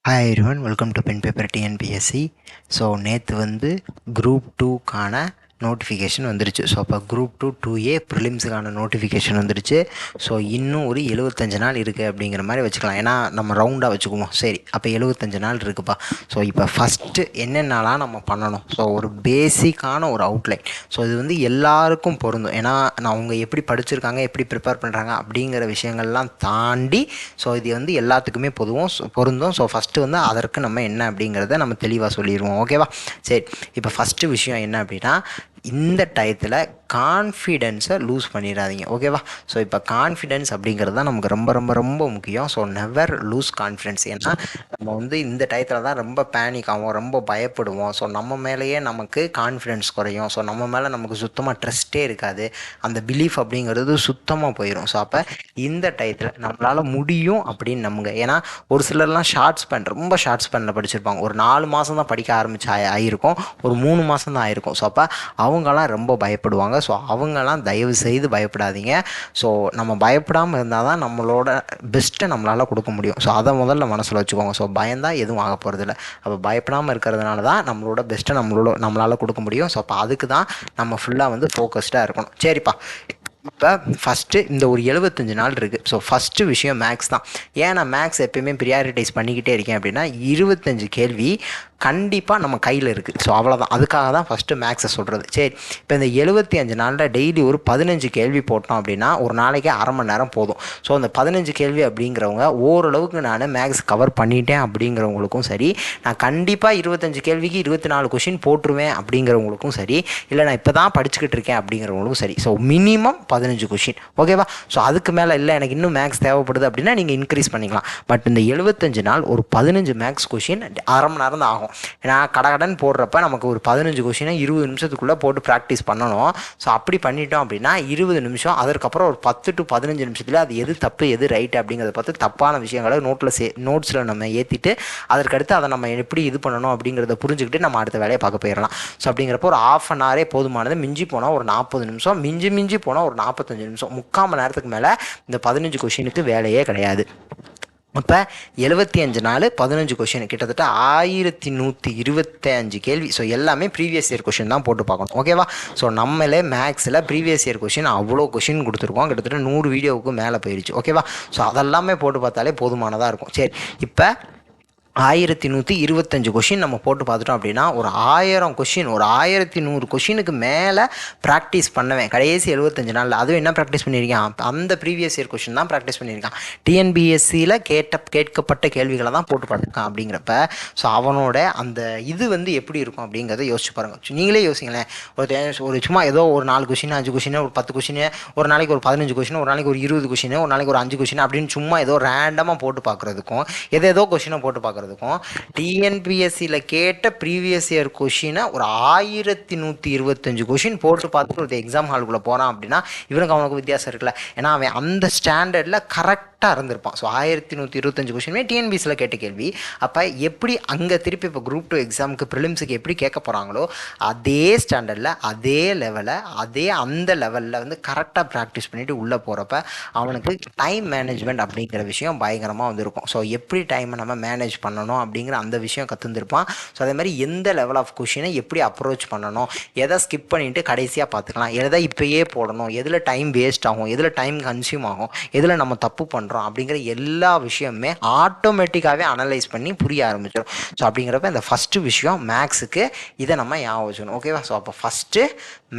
Hi everyone, welcome to pen paper TNPSC. So நேற்று group 2க்கான notification வந்துருச்சு. So அப்போ குரூப் 2 ப்ரிலிம்ஸுக்கான நோட்டிஃபிகேஷன் வந்துருச்சு. ஸோ இன்னும் ஒரு 75 நாள் இருக்குது அப்படிங்கிற மாதிரி வச்சுக்கலாம். ஏன்னா நம்ம ரவுண்டாக வச்சுக்குவோம். சரி, அப்போ 75 நாள் இருக்குப்பா. ஸோ இப்போ ஃபஸ்ட்டு என்னென்னலாம் நம்ம பண்ணணும்? ஸோ ஒரு பேசிக்கான ஒரு அவுட்லைன். ஸோ இது எல்லாருக்கும் பொருந்தும். ஏன்னா அவங்க எப்படி படிச்சிருக்காங்க, எப்படி ப்ரிப்பேர் பண்ணுறாங்க அப்படிங்கிற விஷயங்கள்லாம் தாண்டி ஸோ இது எல்லாத்துக்குமே பொருந்தும். ஸோ ஃபஸ்ட்டு அதற்கு நம்ம என்ன அப்படிங்கிறத நம்ம தெளிவாக சொல்லிடுவோம். ஓகேவா? சரி, இப்போ ஃபஸ்ட்டு விஷயம் என்ன அப்படின்னா, இந்த டயத்தில் கான்ஃபிடென்ஸை லூஸ் பண்ணிடாதீங்க. ஓகேவா? ஸோ இப்போ கான்ஃபிடென்ஸ் அப்படிங்கிறது தான் நமக்கு ரொம்ப ரொம்ப ரொம்ப முக்கியம். So never loose confidence. ஏன்னா நம்ம இந்த டயத்தில் தான் ரொம்ப பேனிக் ஆகும், ரொம்ப பயப்படுவோம். ஸோ நம்ம மேலேயே நமக்கு கான்ஃபிடென்ஸ் குறையும். ஸோ நம்ம மேலே நமக்கு சுத்தமாக ட்ரஸ்ட்டே இருக்காது. அந்த பிலீஃப் அப்படிங்கிறது சுத்தமாக போயிடும். ஸோ அப்போ இந்த டயத்தில் நம்மளால் முடியும் அப்படின்னு நம்புங்க. ஏன்னா ஒரு சிலர்லாம் ரொம்ப ஷார்ட் ஸ்பேனில் படிச்சிருப்பாங்க. ஒரு 4 மாதம் தான் படிக்க ஆகிருக்கும், ஒரு 3 மாதம் தான் ஆகிருக்கும். ஸோ அப்போ அவங்களாம் ரொம்ப பயப்படுவாங்க. ஸோ அவங்களாம் தயவு செய்து பயப்படாதீங்க. ஸோ நம்ம பயப்படாமல் இருந்தால் தான் நம்மளோட பெஸ்ட்டை நம்மளால் கொடுக்க முடியும். ஸோ அதை முதல்ல மனசில் வச்சுக்கோங்க. ஸோ பயந்தான் எதுவும் ஆக போகிறதில்ல. அப்போ பயப்படாமல் இருக்கிறதுனால தான் நம்மளோட பெஸ்ட்டை நம்மளால் கொடுக்க முடியும். ஸோ அப்போ அதுக்கு தான் நம்ம ஃபுல்லாக ஃபோக்கஸ்டாக இருக்கணும். சரிப்பா, இப்போ ஃபஸ்ட்டு இந்த ஒரு 75 நாள் இருக்குது. ஸோ ஃபஸ்ட்டு விஷயம் மேக்ஸ் தான். ஏன் நான் மேக்ஸ் எப்பயுமே ப்ரியாரிட்டைஸ் பண்ணிக்கிட்டே இருக்கேன் அப்படின்னா, 25 கேள்வி கண்டிப்பாக நம்ம கையில் இருக்குது. ஸோ அவ்வளோதான். அதுக்காக தான் ஃபஸ்ட்டு மேக்ஸை சொல்கிறது. சரி, இப்போ இந்த 75 நாளில் டெய்லி ஒரு 15 கேள்வி போட்டோம் அப்படின்னா ஒரு நாளைக்கு அரை மணி நேரம் போதும். ஸோ அந்த 15 கேள்வி அப்படிங்கிறவங்க ஓரளவுக்கு நான் மேக்ஸ் கவர் பண்ணிட்டேன் அப்படிங்கிறவங்களுக்கும் சரி, நான் கண்டிப்பாக 25 கேள்விக்கு 24 கொஷின் போட்டுருவேன் அப்படிங்கிறவங்களுக்கும் சரி, இல்லை நான் இப்போ தான் படிச்சுக்கிட்டு இருக்கேன் அப்படிங்கிறவங்களுக்கும் சரி, ஸோ மினிமம் 15 கொஷின். ஓகேவா? ஸோ அதுக்கு மேலே இல்லை எனக்கு இன்னும் மேக்ஸ் தேவைப்படுது அப்படின்னா நீங்கள் இன்க்ரீஸ் பண்ணிக்கலாம். பட் இந்த 75 நாள் ஒரு 15 மேக்ஸ் கொஷின் அரை மணி நேரம் தான் ஆகும். ஏன்னா கடகடன் போடுறப்ப நமக்கு ஒரு 15 கொஷினை 20 நிமிஷத்துக்குள்ளே போட்டு ப்ராக்டிஸ் பண்ணணும். ஸோ அப்படி பண்ணிட்டோம் அப்படின்னா 20 நிமிஷம், அதற்கப்புறம் ஒரு 10 to 15 நிமிஷத்தில் அது எது தப்பு எது ரைட்டு அப்படிங்கிறத பார்த்து தப்பான விஷயங்களை நோட்ஸில் நம்ம ஏற்றிட்டு அதற்கடுத்து அதை நம்ம எப்படி இது பண்ணணும் அப்படிங்கிறத புரிஞ்சுக்கிட்டு நம்ம அடுத்த வேலையை பார்க்க போயிடலாம். ஸோ அப்படிங்கிறப்போ ஒரு ½ அன் ஹவரே போதுமானது. மிஞ்சி போனால் ஒரு 40 நிமிஷம், மிஞ்சி போனால் ஒரு 45 நிமிஷம், 3/4 மணி நேரத்துக்கு மேலே இந்த 15 கொஷினுக்கு வேலையே கிடையாது. இப்போ 75 நாள் 15 கொஷின் கிட்டத்தட்ட 1125 கேள்வி. ஸோ எல்லாமே ப்ரீவியஸ் இயர் கொஷின் தான் போட்டு பார்க்கணும். ஓகேவா? ஸோ நம்மளே மேக்ஸில் ப்ரீவியஸ் இயர் கொஷின் அவ்வளோ கொஷின் கொடுத்துருக்கோம். கிட்டத்தட்ட 100 வீடியோவுக்கு மேலே போயிடுச்சு. ஓகேவா? ஸோ அதெல்லாமே போட்டு பார்த்தாலே போதுமானதாக இருக்கும். சரி, இப்போ 1125 கொஷின் நம்ம போட்டு பார்த்துட்டோம் அப்படின்னா ஒரு 1000 கொஷின், ஒரு 1100 கொஷினுக்கு மேலே ப்ராக்டிஸ் பண்ணுவேன் கடைசி 75 நாளில். அதுவும் என்ன ப்ராக்டிஸ் பண்ணியிருக்கேன்? அந்த ப்ரீவியஸ் இயர் கொஷின் தான் ப்ராக்டிஸ் பண்ணியிருக்கான். டிஎன்பிஎஸ்சியில் கேட்கப்பட்ட கேள்விகளை தான் போட்டு பார்த்துருக்கான். அப்படிங்கிறப்ப ஸோ அவனோட அந்த இது எப்படி இருக்கும் அப்படிங்கிறத யோசிச்சு பாருங்கள். நீங்களே யோசிங்களேன். ஒரு சும்மா ஏதோ ஒரு 4 கொஷின் 5 கொஷின் ஒரு 10 கொஷின், ஒரு நாளைக்கு ஒரு 15 கொஷின், ஒரு நாளைக்கு ஒரு 20 கொஷின், ஒரு நாளைக்கு ஒரு 5 கொஷின் அப்படின்னு சும்மா ஏதோ ரேண்டமாக போட்டு பார்க்குறதுக்கும் ஏதோ கொஷினை போட்டு பார்க்குறதுக்கும் டிஎன்பிஎஸ்சியில் கேட்ட ப்ரீவியஸ் இயர் கொஷினை ஒரு 1125 கொஷின் போட்டு பார்த்துட்டு ஒரு எக்ஸாம் ஹாலுக்குள்ளே போகிறான் அப்படின்னா அவனுக்கு வித்தியாசம் இருக்குல்ல. ஏன்னா அவன் அந்த ஸ்டாண்டர்டில் கரெக்டாக இருந்திருப்பான். ஸோ 1125 கொஷினுமே டிஎன்பிஎஸ்சியில் கேட்ட கேள்வி. அப்போ எப்படி அங்கே திருப்பி இப்போ குரூப் 2 எக்ஸாமுக்கு ப்ரிலிம்ஸுக்கு எப்படி கேட்க போகிறாங்களோ அதே ஸ்டாண்டர்டில் அதே லெவலில் அந்த லெவலில் கரெக்டாக ப்ராக்டிஸ் பண்ணிவிட்டு உள்ளே போகிறப்ப அவனுக்கு டைம் மேனேஜ்மெண்ட் அப்படிங்கிற விஷயம் பயங்கரமாக இருக்கும். ஸோ எப்படி டைமை நம்ம மேனேஜ் பண்ணணும் அப்படிங்கிற அந்த விஷயம் கற்றுந்துருப்பான். ஸோ அதே மாதிரி எந்த லெவல் ஆஃப் கொஷினை எப்படி அப்ரோச் பண்ணணும், எதை ஸ்கிப் பண்ணிவிட்டு கடைசியாக பார்த்துக்கலாம், எதை இப்போயே போடணும், எதில் டைம் வேஸ்ட் ஆகும், எதில் டைம் கன்சியூம் ஆகும், எதில் நம்ம தப்பு பண்ணுறோம் அப்படிங்கிற எல்லா விஷயமுமே ஆட்டோமேட்டிக்காகவே அனலைஸ் பண்ணி புரிய ஆரம்பிச்சிடும். ஸோ அப்படிங்கிறப்ப இந்த ஃபஸ்ட்டு விஷயம் மேக்ஸுக்கு இதை நம்ம ஞாபகம் வச்சுக்கணும். ஓகேவா? ஸோ அப்போ ஃபஸ்ட்டு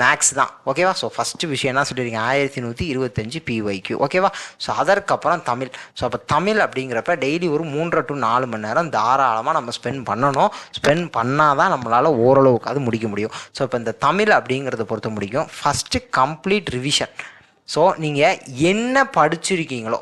மேக்ஸ் தான். ஓகேவா? ஸோ ஃபஸ்ட்டு விஷயம் என்ன சொல்லியிருக்கீங்க? 1125 PYQ. ஓகேவா? ஸோ அதற்கப்புறம் தமிழ். ஸோ அப்போ தமிழ் அப்படிங்கிறப்ப டெய்லி ஒரு 3 to 4 மணி நேரம் தாராளமாக நம்ம ஸ்பெண்ட் பண்ணணும். ஸ்பெண்ட் பண்ணால் தான் நம்மளால் ஓரளவுக்கு அது முடிக்க முடியும். ஸோ இப்போ இந்த தமிழ் அப்படிங்கிறத பொறுத்த முடியும் ஃபஸ்ட்டு கம்ப்ளீட் ரிவிஷன். ஸோ நீங்கள் என்ன படிச்சிருக்கீங்களோ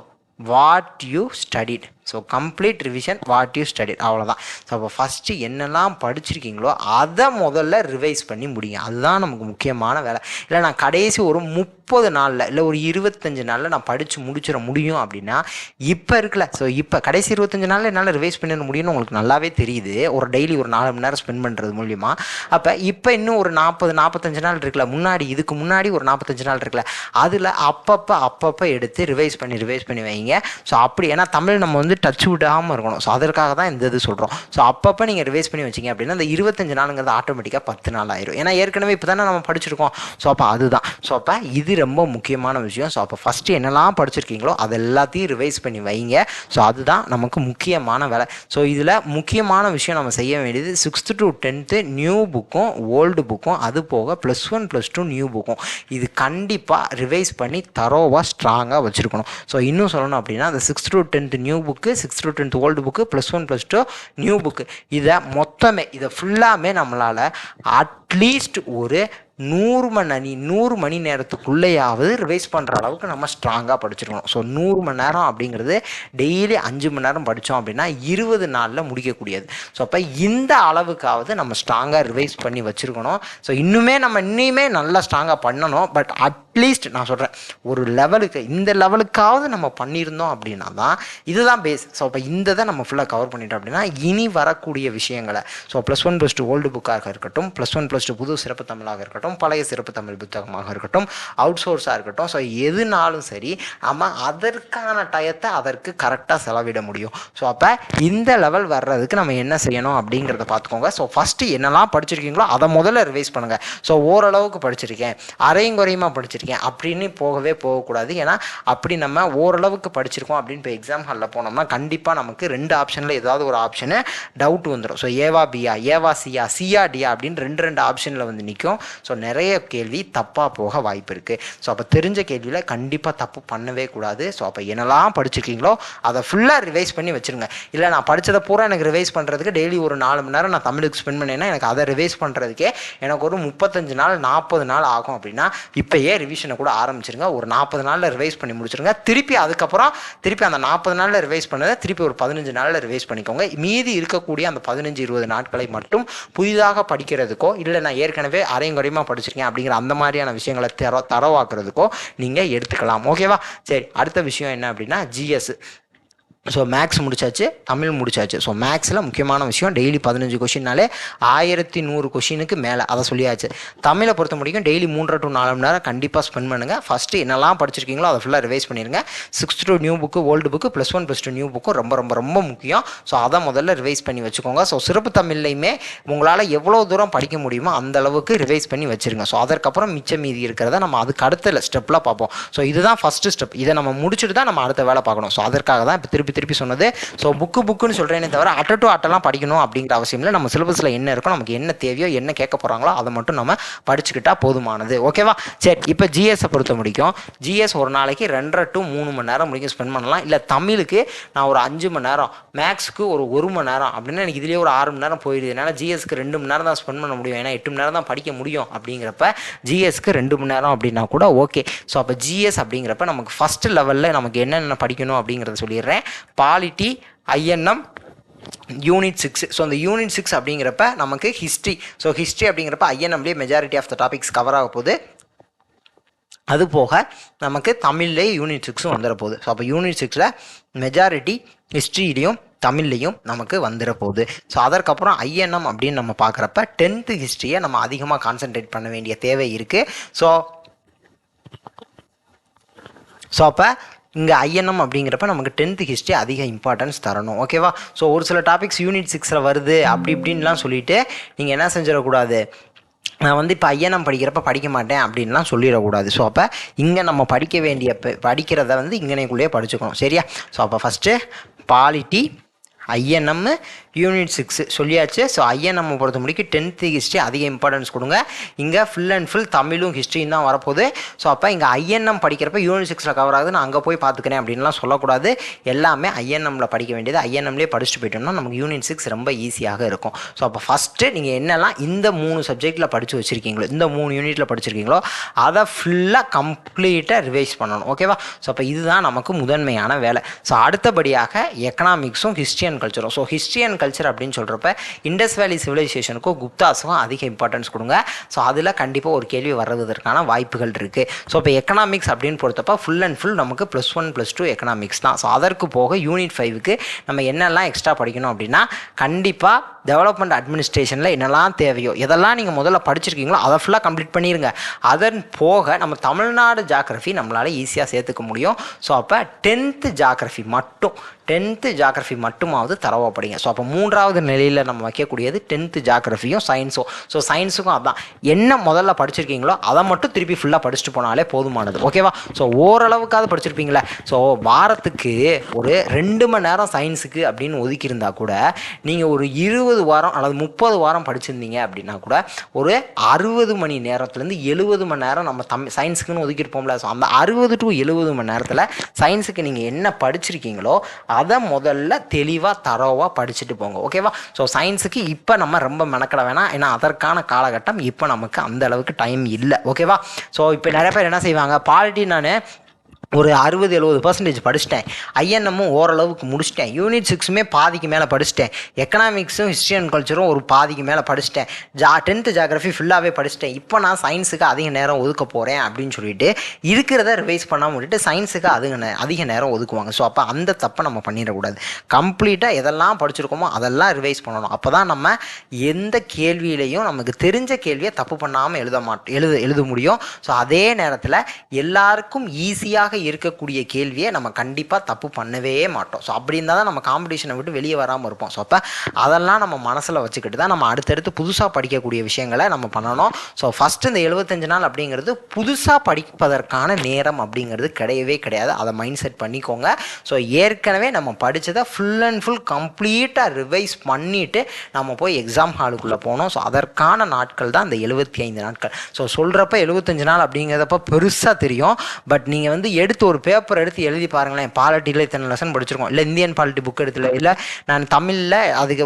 what you studied. So complete revision what you studied, அவ்வளோதான். ஸோ அப்போ ஃபஸ்ட்டு என்னெல்லாம் படிச்சிருக்கீங்களோ அதை முதல்ல ரிவைஸ் பண்ணி முடியுங்க. அதுதான் நமக்கு முக்கியமான வேலை. இல்லை நான் கடைசி ஒரு 30 நாளில் இல்லை ஒரு 25 நாளில் நான் படித்து முடிச்சிட முடியும் அப்படின்னா இப்போ இருக்குல்ல. ஸோ இப்போ கடைசி 25 நாளில் என்னால் ரிவைஸ் பண்ணிட முடியும்னு உங்களுக்கு நல்லாவே தெரியுது, ஒரு டெய்லி ஒரு 4 மணி நேரம் ஸ்பெண்ட் பண்ணுறது மூலிமா. அப்போ இப்போ இன்னும் ஒரு 40-45 நாள் இருக்குல்ல, இதுக்கு முன்னாடி ஒரு 45 நாள் இருக்குல்ல, அதில் அப்பப்போ எடுத்து ரிவைஸ் பண்ணி வைங்க. ஸோ அப்படி ஏன்னா தமிழ் நம்ம வந்து டச் விடாமல் இருக்கணும். ஸோ அதற்காக தான் இந்த இது சொல்கிறோம். ஸோ அப்பப்போ நீங்கள் ரிவைஸ் பண்ணி வச்சிங்க அப்படின்னா அந்த 25 நாளுங்கிறது ஆட்டோமேட்டிக்காக 10 நாள் ஆயிரும். ஏன்னா ஏற்கனவே இப்போ தானே நம்ம படிச்சிருக்கோம். ஸோ அப்போ அதுதான். ஸோ அப்போ இது ரொம்ப முக்கியமான விஷயம். ஸோ அப்போ ஃபஸ்ட்டு என்னெல்லாம் படிச்சிருக்கீங்களோ அது எல்லாத்தையும் ரிவைஸ் பண்ணி வைங்க. ஸோ அதுதான் நமக்கு முக்கியமான வேலை. ஸோ இதில் முக்கியமான விஷயம் நம்ம செய்ய வேண்டியது 6th to 10th நியூ புக்கும் ஓல்டு புக்கும், அது போக +1 +2 நியூ புக்கும், இது கண்டிப்பாக ரிவைஸ் பண்ணி தரோவாக ஸ்ட்ராங்காக வச்சுருக்கணும். ஸோ இன்னும் சொல்லணும் அப்படின்னா அந்த 6th to 10th new book, 6th to 10th old book, +1 +2 new book, இதை ஃபுல்லாமே நம்மளால் அட்லீஸ்ட் ஒரு 100 மணி நேரத்துக்குள்ளேயாவது ரிவைஸ் பண்ணுற அளவுக்கு நம்ம ஸ்ட்ராங்காக படிச்சிருக்கணும். ஸோ 100 மணி நேரம் அப்படிங்கிறது டெய்லி 5 மணி நேரம் படித்தோம் அப்படின்னா 20 நாளில் முடிக்கக்கூடியது. ஸோ அப்போ இந்த அளவுக்காவது நம்ம ஸ்ட்ராங்காக ரிவைஸ் பண்ணி வச்சுருக்கணும். ஸோ இன்னுமே நல்லா ஸ்ட்ராங்காக பண்ணணும். பட் அட்லீஸ்ட் நான் சொல்கிறேன் ஒரு லெவலுக்கு, இந்த லெவலுக்காவது நம்ம பண்ணியிருந்தோம் அப்படின்னா தான் இதுதான் பேஸ். ஸோ அப்போ இந்த தான் நம்ம ஃபுல்லாக கவர் பண்ணிட்டோம் அப்படின்னா இனி வரக்கூடிய விஷயங்களை, ஸோ +1 +2 ஓல்டு புக்காக இருக்கட்டும், +1 +2 புது சிறப்பு தமிழாக இருக்கட்டும், பழைய சிறப்பு தமிழ் புத்தகமாக இருக்கட்டும், அவுட் சோர்ஸாக இருக்கட்டும், ஸோ எதுனாலும் சரி நம்ம அதற்கான டயத்தை அதற்கு கரெக்டாக செலவிட முடியும். ஸோ அப்போ இந்த லெவல் வர்றதுக்கு நம்ம என்ன செய்யணும் அப்படிங்கிறத பார்த்துக்கோங்க. ஸோ ஃபஸ்ட்டு என்னெல்லாம் படிச்சிருக்கீங்களோ அதை முதல்ல ரிவைஸ் பண்ணுங்கள். ஸோ ஓரளவுக்கு படிச்சிருக்கேன், அரையும் குறையுமா படிச்சிருக்கேன் அப்படின்னு போகக்கூடாது. ஏன்னா அப்படி நம்ம ஓரளவுக்கு படிச்சிருக்கோம் அப்படின்னு இப்போ எக்ஸாம் ஹாலில் போனோம்னா கண்டிப்பாக நமக்கு 2 ஆப்ஷனில் ஏதாவது ஒரு ஆப்ஷனு டவுட் வந்துடும். ஸோ ஏவா பியா, ஏவா சியா, சியா டியா அப்படின்னு 2 ஆப்ஷனில் வந்து நிற்கும். ஸோ நிறைய கேள்வி தப்பாக போக வாய்ப்பு இருக்குது. ஸோ அப்போ தெரிஞ்ச கேள்வியில் கண்டிப்பாக தப்பு பண்ணவே கூடாது. ஸோ அப்போ என்னெல்லாம் படிச்சிருக்கீங்களோ அதை ஃபுல்லாக ரிவைஸ் பண்ணி வச்சுருங்க. இல்லை நான் படித்ததை பூரா எனக்கு ரிவைஸ் பண்ணுறதுக்கு டெய்லி ஒரு 4 மணி நேரம் நான் தமிழுக்கு ஸ்பெண்ட் பண்ணேன்னா எனக்கு அதை ரிவைஸ் பண்ணுறதுக்கே எனக்கு ஒரு 35 நாள் 40 நாள் ஆகும் அப்படின்னா இப்போயே ரிவிஷனை கூட ஆரம்பிச்சிருங்க. ஒரு 40 நாளில் ரிவைஸ் பண்ணி முடிச்சிருங்க. அதுக்கப்புறம் அந்த 40 நாளில் ரிவைஸ் பண்ணதை திருப்பி ஒரு 15 நாளில் ரிவைஸ் பண்ணிக்கோங்க. மீதி இருக்கக்கூடிய அந்த 15-20 நாட்களை மட்டும் புதிதாக படிக்கிறதுக்கோ, இல்லை நான் ஏற்கனவே அரையும் குறையுமா படிச்சிருக்கேன் அப்படிங்கிற அந்த மாதிரியான விஷயங்களை தரவாக்குறதுக்கோ நீங்கள் எடுத்துக்கலாம். ஓகேவா? சரி, அடுத்த விஷயம் என்ன அப்படின்னா ஜிஎஸ். ஸோ மேக்ஸ் முடிச்சாச்சு, தமிழ் முடிச்சாச்சு. ஸோ மேக்ஸில் முக்கியமான விஷயம் டெய்லி 15 கொஷின்னாலே 1100 கொஷினுக்கு மேலே, அதை சொல்லியாச்சு. தமிழை பொறுத்த முடியும் டெய்லி 3 to 4 மணி நேரம் கண்டிப்பாக ஸ்பெண்ட் பண்ணுங்கள். ஃபஸ்ட்டு என்னெல்லாம் படிச்சிருக்கீங்களோ அதை ஃபுல்லாக ரிவைஸ் பண்ணிடுங்க. 6th to new book, old book, +1 +2 new புக்கும் ரொம்ப ரொம்ப ரொம்ப முக்கியம். ஸோ அதை முதல்ல ரிவைஸ் பண்ணி வச்சுக்கோங்க. ஸோ சிறப்பு தமிழ்லையுமே உங்களால் எவ்வளோ தூரம் படிக்க முடியுமோ அந்த அளவுக்கு ரிவைஸ் பண்ணி வச்சுருங்க. ஸோ அதற்கப்புறம் மிச்சம் மீதி இருக்கிறத நம்ம அதுக்கு அடுத்த ஸ்டெப்பில் பார்ப்போம். ஸோ இதுதான் ஃபஸ்ட்டு ஸ்டெப். இதை நம்ம முடிச்சுட்டு தான் நம்ம அடுத்த வேலை பார்க்கணும். ஸோ அதற்காக தான் இப்போ திருப்பி சொன்னது. ஸோ புக்குன்னு சொல்கிறேனே தவிர அட்டெல்லாம் படிக்கணும் அப்படிங்கிற அவசியம் இல்லை. நம்ம சிலபஸில் என்ன இருக்கோ, நமக்கு என்ன தேவையோ, என்ன கேட்க போகிறாங்களோ அதை மட்டும் நம்ம படிச்சுக்கிட்டா போதுமானது. ஓகேவா? சரி, இப்போ ஜிஎஸை பொறுத்த முடிக்கும் ஜிஎஸ் ஒரு நாளைக்கு 2.5 to 3 மணி நேரம் முடிக்கும் ஸ்பெண்ட் பண்ணலாம். இல்லை தமிழுக்கு நான் ஒரு 5 மணி நேரம், மேக்ஸுக்கு ஒரு 1 மணி நேரம் அப்படின்னா எனக்கு இதுலேயே ஒரு 6 மணி நேரம் போயிடுது. என்னால் ஜிஎஸ்க்கு 2 மணி நேரம் தான் ஸ்பெண்ட் பண்ண முடியும். ஏன்னா 8 மணி நேரம் தான் படிக்க முடியும். அப்படிங்கிறப்ப ஜிஎஸ்க்கு 2 மணி நேரம் அப்படின்னா கூட ஓகே. ஸோ அப்போ ஜிஎஸ் அப்படிங்கிறப்ப நமக்கு ஃபஸ்ட் லெவலில் நமக்கு என்னென்ன படிக்கணும் அப்படிங்கிறத சொல்லிடுறேன். Polity, INM, unit 6. ஸோ அந்த யூனிட் 6 அப்படிங்கிறப்ப நமக்கு ஹிஸ்ட்ரி. ஸோ ஹிஸ்ட்ரி அப்படிங்கிறப்ப ஐஎன்எம்லேயே majority of the topics cover ஆக போகுது. அது போக நமக்கு தமிழ்லேயே யூனிட் 6 வந்துட போகுது. ஸோ அப்போ யூனிட் 6ல் மெஜாரிட்டி ஹிஸ்ட்ரியிலையும் தமிழ்லையும் நமக்கு வந்துட போகுது. ஸோ அதற்கப்புறம் ஐஎன்எம் அப்படின்னு நம்ம பார்க்குறப்ப 10th ஹிஸ்ட்ரியை நம்ம அதிகமாக கான்சென்ட்ரேட் பண்ண வேண்டிய தேவை இருக்குது. ஸோ அப்போ இங்கே ஐஎன்எம் அப்படிங்கிறப்ப நமக்கு 10th ஹிஸ்ட்ரி அதிக இம்பார்ட்டன்ஸ் தரணும். ஓகேவா? ஸோ ஒரு சில டாபிக்ஸ் யூனிட் 6ல் வருது அப்படி இப்படின்லாம் சொல்லிவிட்டு நீங்கள் என்ன செஞ்சிடக்கூடாது, நான் வந்து இப்போ ஐஎன்எம் படிக்கிறப்ப படிக்க மாட்டேன் அப்படின்லாம் சொல்லிடக்கூடாது. ஸோ அப்போ இங்கே நம்ம படிக்கிறத வந்து இங்கனைக்குள்ளேயே படிச்சுக்கணும். சரியா? ஸோ அப்போ ஃபஸ்ட்டு பாலிட்டி, ஐஎன்எம், யூனிட் 6 சொல்லியாச்சு. ஸோ ஐஎன்எம் பொறுத்த முடிக்கும் 10th ஹிஸ்ட்ரி அதிக இம்பார்ட்டன்ஸ் கொடுங்க. இங்கே ஃபுல் அண்ட் ஃபுல் தமிழும் ஹிஸ்ட்ரியும் தான் வரப்போகுது. ஸோ அப்போ இங்கே ஐஎன்எம் படிக்கிறப்ப யூனிட் 6ல் கவர் ஆகுது, நான் அங்கே போய் பார்த்துக்கிறேன் அப்படின்லாம் சொல்லக்கூடாது. எல்லாமே ஐஎன்எம்மில் படிக்க வேண்டியது ஐஎன்எம்லேயே படிச்சுட்டு போயிட்டோம்னா நமக்கு யூனிட் 6 ரொம்ப ஈஸியாக இருக்கும். ஸோ அப்போ ஃபஸ்ட்டு நீங்கள் என்னெல்லாம் இந்த 3 சப்ஜெக்டில் படித்து வச்சுருக்கீங்களோ, இந்த 3 யூனிட்டில் படிச்சிருக்கீங்களோ அதை ஃபுல்லாக கம்ப்ளீட்டாக ரிவைஸ் பண்ணணும். ஓகேவா? ஸோ அப்போ இதுதான் நமக்கு முதன்மையான வேலை. ஸோ அடுத்தபடியாக எக்கனாமிக்ஸும் ஹிஸ்ட்ரியை அண்ட் கல்ச்சரும். ஸோ ஹிஸ்ட்ரி அண்ட் கல்ச்சர் அப்படின்னு சொல்கிறப்ப இண்டஸ் வேலி சிவிலைசேஷனுக்கும் குப்தாஸுக்கும் அதிக இம்பார்ட்டன்ஸ் கொடுங்க. ஸோ அதில் கண்டிப்பாக ஒரு கேள்வி வர்றதுக்கான வாய்ப்புகள் இருக்குது. ஸோ இப்போ எக்கனாமிக்ஸ் அப்படின்னு பொறுத்தப்ப ஃபுல் அண்ட் ஃபுல் நமக்கு +1 +2 எக்கனாமிக்ஸ் தான். ஸோ அதற்கு போக யூனிட் 5க்கு நம்ம என்னெல்லாம் எக்ஸ்ட்ரா படிக்கணும் அப்படின்னா கண்டிப்பாக டெவலப்மெண்ட் அட்மினிஸ்ட்ரேஷனில் என்னெல்லாம் தேவையோ எதெல்லாம் நீங்கள் முதல்ல படிச்சிருக்கீங்களோ அதை ஃபுல்லாக கம்ப்ளீட் பண்ணிடுங்க. அதன் போக நம்ம தமிழ்நாடு ஜாகிரஃபி நம்மளால் ஈஸியாக சேர்த்துக்க முடியும். ஸோ அப்போ 10th ஜாகிரஃபி மட்டுமாவது தரவா படிங்க. ஸோ அப்போ 3வது நிலையில் நம்ம வைக்கக்கூடியது 10th ஜாகிரஃபியும் சயின்ஸும். ஸோ சயின்ஸுக்கும் அதுதான் என்ன முதல்ல படிச்சிருக்கீங்களோ அதை மட்டும் திருப்பி ஃபுல்லாக படிச்சுட்டு போனாலே போதுமானது. ஓகேவா? ஸோ ஓரளவுக்காவது படிச்சிருப்பீங்களே. ஸோ வாரத்துக்கு ஒரு 2 மணி நேரம் சயின்ஸுக்கு அப்படின்னு ஒதுக்கியிருந்தா கூட நீங்கள் ஒரு 20 வாரம் அல்லது 30 வாரம் படிச்சிருந்தீங்க அப்படின்னா கூட ஒரு 60 மணி நேரத்துலேருந்து 70 மணி நேரம் நம்ம சயின்ஸுக்குன்னு ஒதுக்கியிருப்போம்ல. ஸோ அந்த 60 to 70 மணி நேரத்தில் சயின்ஸுக்கு நீங்கள் என்ன படிச்சிருக்கீங்களோ அதை முதல்ல தெளிவாக தரோவாக படிச்சுட்டு போங்க. ஓகேவா? ஸோ சயின்ஸுக்கு இப்போ நம்ம ரொம்ப மெனக்கட வேணாம். ஏன்னா அதற்கான காலகட்டம் இப்போ நமக்கு அந்த அளவுக்கு டைம் இல்லை. ஓகேவா? ஸோ இப்போ நிறைய பேர் என்ன செய்வாங்க, பாலிட்டி நான் ஒரு 60-70% படிச்சிட்டேன், ஐஎன்எம்மும் ஓரளவுக்கு முடிச்சிட்டேன், யூனிட் 6மே பாதிக்கு மேலே படிச்சிட்டேன், எக்கனாமிக்ஸும் ஹிஸ்ட்ரி அண்ட் கல்ச்சரும் ஒரு பாதிக்கு மேலே படிச்சிட்டேன், 10th ஜாகிரஃபி ஃபுல்லாகவே படிச்சிட்டேன், இப்போ நான் சயின்ஸுக்கு அதிக நேரம் ஒதுக்க போகிறேன் அப்படின்னு சொல்லிட்டு இருக்கிறத ரிவைஸ் பண்ணாமல் விட்டுட்டு சயின்ஸுக்கு அதிக நேரம் ஒதுக்குவாங்க. ஸோ அப்போ அந்த தப்பை நம்ம பண்ணிடக்கூடாது. கம்ப்ளீட்டாக எதெல்லாம் படிச்சிருக்கோமோ அதெல்லாம் ரிவைஸ் பண்ணணும். அப்போ தான் நம்ம எந்த கேள்வியிலையும் நமக்கு தெரிஞ்ச கேள்வியை தப்பு பண்ணாமல் எழுத முடியும். ஸோ அதே நேரத்தில் எல்லாருக்கும் ஈஸியாக இருக்கக்கூடிய கேள்வியை நம்ம கண்டிப்பாக தப்பு பண்ணவே மாட்டோம். ஸோ அப்படி இருந்தால் தான் நம்ம காம்படிஷனை விட்டு வெளியே வராமல் இருப்போம். ஸோ அப்போ அதெல்லாம் நம்ம மனசில் வச்சுக்கிட்டு தான் நம்ம அடுத்தடுத்து புதுசாக படிக்கக்கூடிய விஷயங்களை நம்ம பண்ணணும். ஸோ ஃபஸ்ட்டு இந்த 75 நாள் அப்படிங்கிறது புதுசாக படிப்பதற்கான நேரம் அப்படிங்கிறது கிடையவே கிடையாது. அதை மைண்ட் செட் பண்ணிக்கோங்க. ஸோ ஏற்கனவே நம்ம படித்ததை ஃபுல் அண்ட் ஃபுல் கம்ப்ளீட்டாக ரிவைஸ் பண்ணிவிட்டு நம்ம போய் எக்ஸாம் ஹாலுக்குள்ளே போனோம். ஸோ அதற்கான நாட்கள் தான் இந்த 75 நாட்கள். ஸோ சொல்கிறப்ப 75 நாள் அப்படிங்கிறதப்ப பெருசாக தெரியும். பட் நீங்கள் வந்து ஒரு பேப்பர் எடுத்து எழுதி பாருங்களேன். பாலிட்டியில் இத்தனை லெசன் படிச்சிருக்கோம், இல்லை இந்தியன் பாலிட்டி புக் எடுத்துல, இல்லை நான் தமிழில் அதுக்கு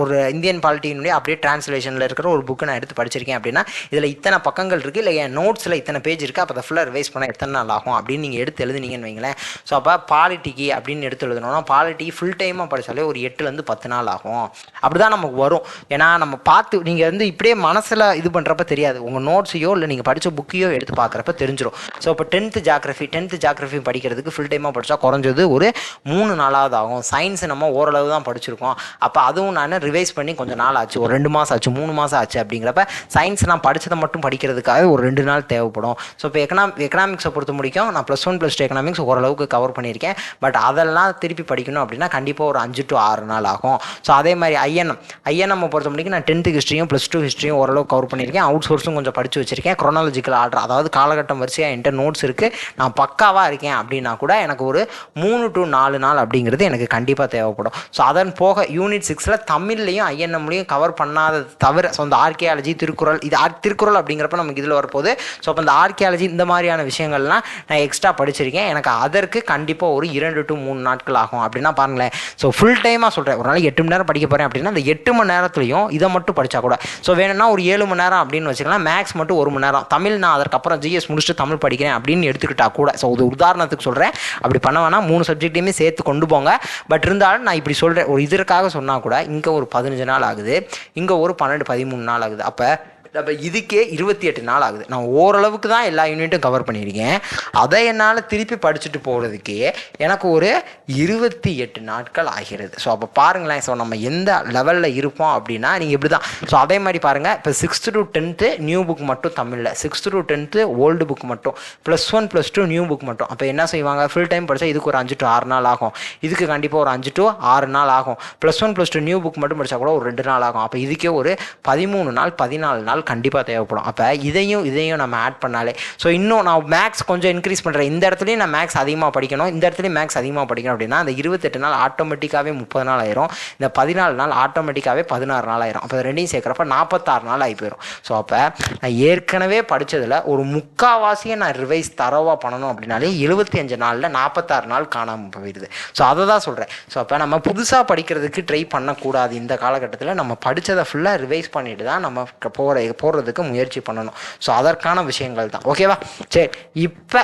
ஒரு இந்தியன் பாலிட்டியினுடைய அப்படியே டிரான்ஸ்லேஷனில் இருக்கிற ஒரு புக்கு நான் எடுத்து படிச்சிருக்கேன் அப்படின்னா இதில் இத்தனை பக்கங்கள் இருக்குது, இல்லை என் நோட்ஸில் இத்தனை பேஜ் இருக்குது, அப்போ அதை ஃபுல்லாக ரிவைஸ் பண்ண எத்தனை நாள் ஆகும் அப்படின்னு நீங்கள் எடுத்து எழுதுனீங்கன்னு வைங்களேன். ஸோ அப்போ பாலிட்டிக்கு அப்படின்னு எடுத்து எழுதணும்னா பாலிட்டி ஃபுல் டைமாக படித்தாலே ஒரு 8 to 10 நாள் ஆகும். அப்படி தான் நமக்கு வரும். ஏன்னா நம்ம பார்த்து நீங்கள் வந்து இப்படியே மனசில் இது பண்ணுறப்ப தெரியாது, உங்கள் நோட்ஸையோ இல்லை நீங்கள் படித்த புக்கையோ எடுத்து பார்க்குறப்ப தெரிஞ்சிடும். ஸோ இப்போ 10th ஜாகிரஃபி படிக்கிறதுக்கு ஃபுல் டைமாக படித்தா குறைஞ்சது ஒரு 3 நாளாவது ஆகும். சயின்ஸ் நம்ம ஓரளவு தான் படிச்சிருக்கோம், அப்போ அதுவும் நான் ரிவைஸ் பண்ணி கொஞ்சம் நாள் ஆச்சு, ஒரு 2 மாதம் ஆச்சு, 3 மாதம் ஆச்சு. அப்படிங்கிறப்ப சயின்ஸ் நான் படித்ததை மட்டும் படிக்கிறதுக்காக ஒரு 2 நாள் தேவைப்படும். ஸோ இப்போ எக்கனாமிக்ஸை பொறுத்த முடிக்கும் நான் +1 +2 எக்கனாமிக்ஸ் ஓரளவுக்கு கவர் பண்ணியிருக்கேன். பட் அதெல்லாம் திருப்பி படிக்கணும் அப்படின்னா கண்டிப்பாக ஒரு 5 to 6 நாள் ஆகும். ஸோ அதே மாதிரி ஐஎன்எம் பொறுத்த முடிக்கும் நான் 10th ஹிஸ்ட்ரியும் +2 ஹிஸ்ட்ரியும் ஓரளவுக்கு கவர் பண்ணியிருக்கேன். அவுட் சோர்ஸும் கொஞ்சம் படித்து வச்சிருக்கேன். குரோனாலஜிக்கல் ஆர்டர், அதாவது காலகட்டம் வரிசையாக என்கிட்ட நோட்ஸ் இருக்குது, நான் பக்காவாக இருக்கேன் அப்படின்னா கூட எனக்கு ஒரு 3 to 4 நாள் அப்படிங்கிறது எனக்கு கண்டிப்பாக தேவைப்படும். ஸோ அதன் போக யூனிட் 6ல் தமிழ்லையும் ஐஎன்எம்லையும் கவர் பண்ணாதது தவிர ஸோ இந்த ஆர்கியாலஜி, திருக்குறள், இது திருக்குறள் அப்படிங்கிறப்ப நமக்கு இதில் வரப்போகுது. ஸோ அப்போ இந்த ஆர்கியாலஜி இந்த மாதிரியான விஷயங்கள்லாம் நான் எக்ஸ்ட்ரா படிச்சிருக்கேன். எனக்கு அதற்கு கண்டிப்பாக ஒரு 2 to 3 நாட்கள் ஆகும். அப்படின்னா பாருங்களேன். ஸோ ஃபுல் டைமாக சொல்கிறேன், ஒரு நாளைக்கு 8 மணி நேரம் படிக்க போகிறேன் அப்படின்னா அந்த 8 மணி நேரத்துலையும் இதை மட்டும் படித்தா கூட, ஸோ வேணும்னா ஒரு 7 மணி நேரம் அப்படின்னு வச்சுக்கலாம், மேக்ஸ் மட்டும் 1 மணி நேரம், தமிழ் நான் அதற்கப்புறம் ஜிஎஸ் முடிச்சுட்டு தமிழ் படிக்கிறேன் அப்படின்னு எடுத்துக்கிட்டா கூட. ஸோ ஒரு உதாரணத்துக்கு சொல்கிறேன், அப்படி பண்ண வேணால் 3 சப்ஜெக்டையுமே சேர்த்து கொண்டு போங்க. பட் இருந்தாலும் நான் இப்படி சொல்கிறேன், ஒரு இதற்காக சொன்னால் கூட இங்கே ஒரு 15 நாள் ஆகுது, இங்கே ஒரு 12-13 நாள் ஆகுது, அப்போ இதுக்கே 28 நாள் ஆகுது. நான் ஓரளவுக்கு தான் எல்லா யூனிட்டும் கவர் பண்ணியிருக்கேன். அதை என்னால் திருப்பி படிச்சுட்டு போகிறதுக்கே எனக்கு ஒரு 28 நாட்கள் ஆகிறது. ஸோ அப்போ பாருங்களேன், ஸோ நம்ம எந்த லெவலில் இருப்போம் அப்படின்னா நீங்கள் இப்படி தான். ஸோ அதே மாதிரி பாருங்கள், இப்போ 6th to 10th new book மட்டும் தமிழில், 6th to 10th old book மட்டும், +1 +2 நியூ புக் மட்டும். அப்போ என்ன செய்வாங்க, ஃபுல் டைம் படித்தா இதுக்கு ஒரு 5 to 6 நாள் ஆகும், இதுக்கு கண்டிப்பாக ஒரு 5 to 6 நாள் ஆகும். +1 +2 நியூ புக் மட்டும் படித்தா கூட ஒரு 2 நாள் ஆகும். அப்போ இதுக்கே ஒரு 13 நாள் 14 நாள் கண்டிப்பாக தேவைப்படும். அப்போ இதையும் நம்ம ஆட் பண்ணாலே, ஸோ இன்னும் நான் மேக்ஸ் கொஞ்சம் இன்க்ரீஸ் பண்ணுறேன், இந்த இடத்துலையும் நான் மேக்ஸ் அதிகமாக படிக்கணும், இந்த இடத்துலையும் மேக்ஸ் அதிகமாக படிக்கணும் அப்படின்னா அந்த 28 நாள் ஆட்டோமேட்டிக்காகவே 30 நாள் ஆயிரும், இந்த 14 நாள் ஆட்டோமேட்டிக்காகவே 16 நாள் ஆயிரும். அப்போ ரெண்டையும் சேர்க்குறப்ப 46 நாள் ஆகி போயிடும். ஸோ அப்போ நான் ஏற்கனவே படித்ததில் ஒரு முக்கால்வாசியை நான் ரிவைஸ் தரவாக பண்ணணும் அப்படின்னாலே 75 நாளில் 46 நாள் காணாமல் போயிடுது. ஸோ அதை தான் சொல்கிறேன். ஸோ அப்போ நம்ம புதுசாக படிக்கிறதுக்கு ட்ரை பண்ணக்கூடாது. இந்த காலகட்டத்தில் நம்ம படித்ததை ஃபுல்லாக ரிவைஸ் பண்ணிட்டு தான் நம்ம போகிறதுக்கு முயற்சி பண்ணணும். ஸோ அதற்கான விஷயங்கள் தான். ஓகேவா? சரி, இப்போ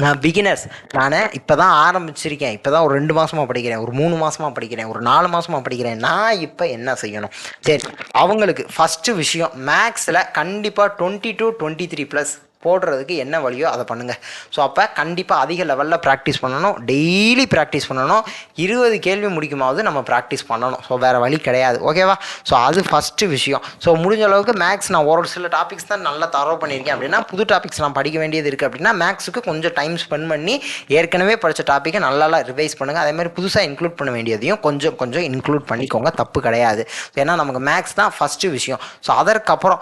நான் பிகினர்ஸ், நான் இப்போ தான் ஆரம்பிச்சிருக்கேன், இப்போ தான் ஒரு 2 மாதமாக படிக்கிறேன், ஒரு 3 மாதமாக படிக்கிறேன், ஒரு 4 மாதமாக படிக்கிறேன், நான் இப்போ என்ன செய்யணும்? சரி, அவங்களுக்கு ஃபஸ்ட்டு விஷயம் மேக்ஸில் கண்டிப்பாக 20 to 23+ போடுறதுக்கு என்ன வழியோ அதை பண்ணுங்கள். ஸோ அப்போ கண்டிப்பாக அதிக லெவலில் ப்ராக்டிஸ் பண்ணணும், டெய்லி ப்ராக்டிஸ் பண்ணணும், 20 கேள்வி முடிக்குமாவது நம்ம ப்ராக்டிஸ் பண்ணணும். ஸோ வேறு வழி கிடையாது. ஓகேவா? ஸோ அது ஃபஸ்ட்டு விஷயம். ஸோ முடிஞ்ச அளவுக்கு மேக்ஸ் நான் ஒரு சில டாபிக்ஸ் தான் நல்லா தரவு பண்ணியிருக்கேன் அப்படின்னா, புது டாபிக்ஸ் நான் படிக்க வேண்டியது இருக்குது அப்படின்னா மேக்ஸுக்கு கொஞ்சம் டைம் ஸ்பெண்ட் பண்ணி ஏற்கனவே படித்த டாப்பிக்கை நல்லா ரிவைஸ் பண்ணுங்கள். அதேமாதிரி புதுசாக இன்க்ளூட் பண்ண வேண்டியதையும் கொஞ்சம் இன்க்ளூட் பண்ணிக்கோங்க, தப்பு கிடையாது. ஏன்னா நமக்கு மேக்ஸ் தான் ஃபஸ்ட்டு விஷயம். ஸோ அதற்கப்புறம்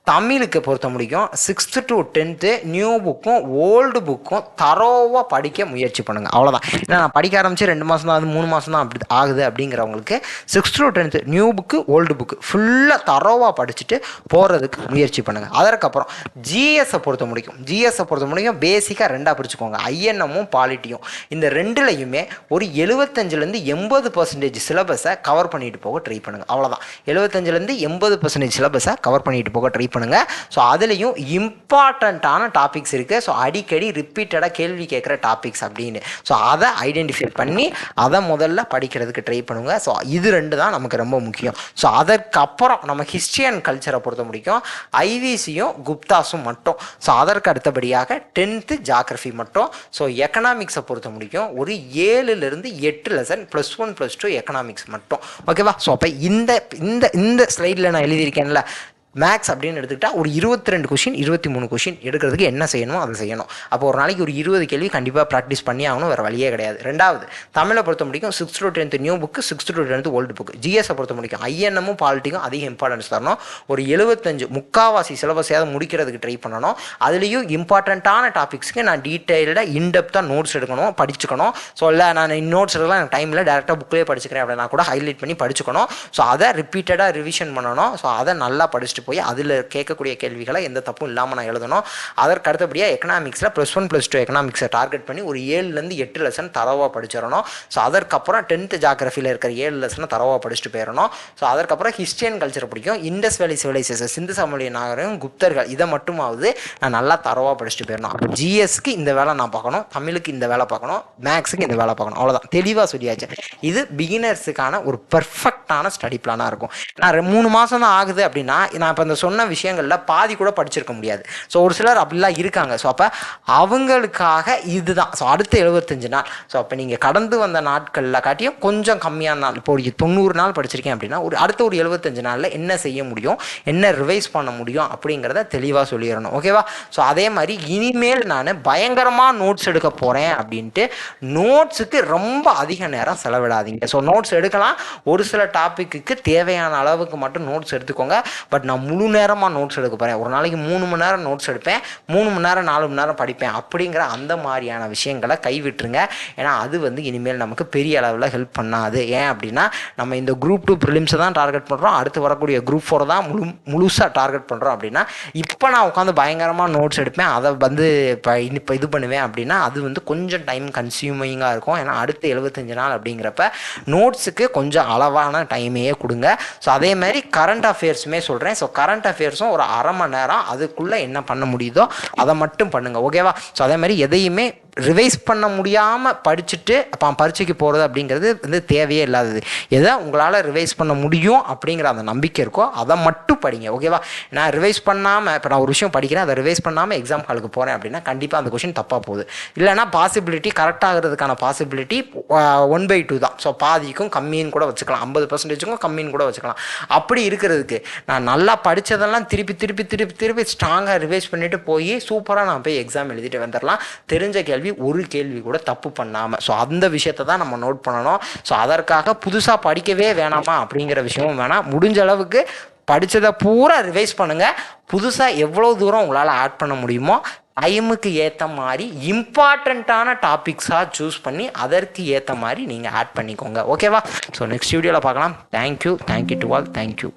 தமிழுக்கு பொறுத்த முடியும் 6th to 10th நியூ புக்கும் ஓல்டு புக்கும் தரோவாக படிக்க முயற்சி பண்ணுங்கள். அவ்வளோதான். ஏன்னா நான் படிக்க ஆரம்பித்து 2 மாதம் தான், அது 3 மாதம் தான் அப்படி ஆகுது அப்படிங்கிறவங்களுக்கு 6th to 10th new book old book ஃபுல்லாக தரோவாக படிச்சுட்டு போகிறதுக்கு முயற்சி பண்ணுங்கள். அதற்கப்புறம் ஜிஎஸை பொறுத்த முடியும் பேசிக்காக 2ஆக பிரிச்சுக்கோங்க, ஐஎன்எம்மும் பாலிட்டியும். இந்த ரெண்டுலையுமே ஒரு 75-80% சிலபஸை கவர் பண்ணிட்டு போக ட்ரை பண்ணுங்கள். அவ்வளோதான். 75-80% சிலபஸை கவர் பண்ணிட்டு போக ட்ரை பண்ணுங்க. ஸோ அதுலேயும் இம்பார்ட்டண்ட்டான டாபிக்ஸ் இருக்குது. ஸோ அடிக்கடி ரிப்பீட்டடாக கேள்வி கேட்குற டாபிக்ஸ் அப்படின்னு. ஸோ அதை ஐடென்டிஃபை பண்ணி அதை முதல்ல படிக்கிறதுக்கு ட்ரை பண்ணுங்க. ஸோ இது 2 தான் நமக்கு ரொம்ப முக்கியம். ஸோ அதற்கப்புறம் நம்ம ஹிஸ்ட்ரி அண்ட் கல்ச்சரை பொறுத்த முடியும் ஐவிசியும் குப்தாஸும் மட்டும். ஸோ அதற்கு அடுத்தபடியாக 10th ஜாகிரஃபி மட்டும். ஸோ எக்கனாமிக்ஸை பொறுத்த முடியும் ஒரு 7-8 லெசன் +1 +2 எக்கனாமிக்ஸ் மட்டும். ஓகேவா? ஸோ அப்போ இந்த ஸ்லைடில் நான் எழுதியிருக்கேன்ல, மேக்ஸ் அப்படின்னு எடுத்துக்கிட்டால் ஒரு 22 கொஷின் 23 கொஷின் எடுக்கிறதுக்கு என்ன செய்யணுமோ அதை செய்யணும். அப்போ ஒரு நாளைக்கு ஒரு 20 கேள்வி கண்டிப்பாக ப்ராக்டிஸ் பண்ணி ஆகணும், வேறு வழியே கிடையாது. ரெண்டாவது, தமிழை பொறுத்த முடியும் 6th to 10th new book, 6th to 10th old book. ஜிஎஸை பொறுத்த முடியும் ஐஎன்எம்மும் பாலிட்டிக்கும் அதிக இம்பார்ட்டன்ஸ் தரணும். ஒரு 75 முக்காவாசி சிலபஸையாவது முடிக்கிறதுக்கு ட்ரை பண்ணணும். அதுலேயும் இம்பார்ட்டண்ட்டான டாபிக்ஸ்க்கு நான் டீட்டெயில்டாக இன்டெப்த்தாக நோட்ஸ் எடுக்கணும், படிச்சுக்கணும். ஸோ இல்லை நான் நோட்ஸ் எடுக்கலாம் எனக்கு டைமில் டேரெக்டாக புக்கிலே படிச்சுக்கிறேன் அப்படின்னா கூட ஹைலைட் பண்ணி படிச்சுக்கணும். ஸோ அதை ரிப்பீட்டடாக ரிவிஷன் பண்ணணும். ஸோ அதை நல்லா படிச்சுட்டு போய் அதில் கேட்கக்கூடிய கேள்விகளை எந்த தப்பும் இல்லாமல் நான் எழுதணும். அதற்கு அடுத்தபடியாக எக்கனாமிக்ஸில் +1 +2 எக்கனாமிக்ஸை டார்கெட் பண்ணி ஒரு 7-8 லெசன் தரவாக படிச்சிடணும். ஸோ அதற்கப்புறம் 10th ஜாகிரஃபியில் இருக்கிற 7 லெசனை தரவாக படிச்சுட்டு போயிடணும். ஸோ அதற்கப்புறம் ஹிஸ்ட்ரி அண்ட் கல்ச்சர் பிடிக்கும், இண்டஸ் வேலி சிவிலைசேஷன், சிந்து சமவெளி நாகரிகம், குப்தர்கள், இதை மட்டுமாவது நான் நல்லா தரவாக படிச்சுட்டு போயிடணும். அப்போ ஜிஎஸ்க்கு இந்த வேலை நான் பார்க்கணும், தமிழுக்கு இந்த வேலை பார்க்கணும், மேக்ஸுக்கு இந்த வேலை பார்க்கணும். அவ்வளோதான், தெளிவாக சொல்லியாச்சு. இது பிகினர்ஸுக்கான ஒரு பர்ஃபெக்டான ஸ்டடி பிளானாக இருக்கும். நான் 3 மாதம் தான் ஆகுது அப்படின்னா நான் இப்போ இந்த சொன்ன விஷயங்களில் பாதி கூட படிச்சிருக்க முடியாது. ஸோ ஒரு சிலர் அப்படிலாம் இருக்காங்க. ஸோ அப்போ அவங்களுக்காக இதுதான். ஸோ அடுத்த 75 நாள். ஸோ அப்போ நீங்கள் கடந்து வந்த நாட்களில் காட்டியும் கொஞ்சம் கம்மியான நாள், இப்போ ஒரு 90 நாள் படிச்சிருக்கேன் அப்படின்னா அடுத்த ஒரு 75 நாளில் என்ன செய்ய முடியும், என்ன ரிவைஸ் பண்ண முடியும் அப்படிங்கிறத தெளிவாக சொல்லிடணும். ஓகேவா? ஸோ அதே மாதிரி இனிமேல் நான் பயங்கரமாக நோட்ஸ் எடுக்க போகிறேன் அப்படின்ட்டு நோட்ஸுக்கு ரொம்ப அதிக நேரம் செலவிடாதீங்க. ஸோ நோட்ஸ் எடுக்கலாம், ஒரு சில டாப்பிக்கு தேவையான அளவுக்கு மட்டும் நோட்ஸ் எடுத்துக்கோங்க. பட் நான் முழு நேரமாக நோட்ஸ் எடுக்க போகிறேன், ஒரு நாளைக்கு 3 மணி நேரம் நோட்ஸ் எடுப்பேன், 3 மணி நேரம் 4 மணி நேரம் படிப்பேன் அப்படிங்கிற அந்த மாதிரியான விஷயங்களை கைவிட்டுருங்க. ஏன்னா அது இனிமேல் நமக்கு பெரிய அளவில் ஹெல்ப் பண்ணாது. ஏன் அப்படின்னா நம்ம இந்த குரூப் 2 ப்ரிலிம்ஸை தான் டார்கெட் பண்ணுறோம், அடுத்து வரக்கூடிய குரூப் 4 தான் முழுசாக டார்கெட் பண்ணுறோம். அப்படின்னா இப்போ நான் உட்காந்து பயங்கரமாக நோட்ஸ் எடுப்பேன், அதை இப்போ இது பண்ணுவேன் அப்படின்னா அது கொஞ்சம் டைம் கன்சியூமிங்காக இருக்கும். ஏன்னா அடுத்த 75 நாள் அப்படிங்கிறப்ப நோட்ஸுக்கு கொஞ்சம் அளவான டைமையே கொடுங்க. ஸோ அதே மாதிரி கரண்ட் அஃபேர்ஸுமே சொல்கிறேன். ஸோ கரண்ட் அஃபேர்ஸும் ஒரு அரை மணி நேரம் அதுக்குள்ளே என்ன பண்ண முடியுதோ அதை மட்டும் பண்ணுங்கள். ஓகேவா? ஸோ அதே மாதிரி எதையுமே ரிவைஸ் பண்ண முடியாமல் படிச்சுட்டு அப்போ பரீட்சைக்கு போகிறது அப்படிங்கிறது தேவையே இல்லாதது. எதை உங்களால் ரிவைஸ் பண்ண முடியும் அப்படிங்கிற அந்த நம்பிக்கை இருக்கோ அதை மட்டும் படிங்க. ஓகேவா? நான் ரிவைஸ் பண்ணாமல் இப்போ நான் ஒரு விஷயம் படிக்கிறேன், அதை ரிவைஸ் பண்ணாமல் எக்ஸாம் ஹாலுக்கு போகிறேன் அப்படின்னா கண்டிப்பாக அந்த கொஷின் தப்பாக போகுது. இல்லைனா பாசிபிலிட்டி கரெக்டாகிறதுக்கான பாசிபிலிட்டி 1/2 தான். ஸோ பாதிக்கும் கம்மின்னு கூட வச்சுக்கலாம், 50%க்கும் கம்மின்னு கூட வச்சுக்கலாம். அப்படி இருக்கிறதுக்கு நான் நல்லா படித்ததெல்லாம் திருப்பி ஸ்ட்ராங்காக ரிவைஸ் பண்ணிவிட்டு போய் சூப்பராக நான் போய் எக்ஸாம் எழுதிட்டு வந்துடலாம், தெரிஞ்ச கேள்வி ஒரு கேள்வி கூட தப்பு பண்ணாமல். ஸோ அந்த விஷயத்தை தான் நம்ம நோட் பண்ணணும். ஸோ அதற்காக புதுசாக படிக்கவே வேணாமா அப்படிங்கிற விஷயமும் வேணாம். முடிஞ்ச அளவுக்கு படித்ததை பூரா ரிவைஸ் பண்ணுங்கள். புதுசாக எவ்வளோ தூரம் உங்களால் ஆட் பண்ண முடியுமோ டைமுக்கு ஏற்ற மாதிரி இம்பார்ட்டண்ட்டான டாபிக்ஸாக சூஸ் பண்ணி அதற்கு ஏற்ற மாதிரி நீங்கள் ஆட் பண்ணிக்கோங்க. ஓகேவா? ஸோ நெக்ஸ்ட் வீடியோவில் பார்க்கலாம். Thank you to all. தேங்க்யூ.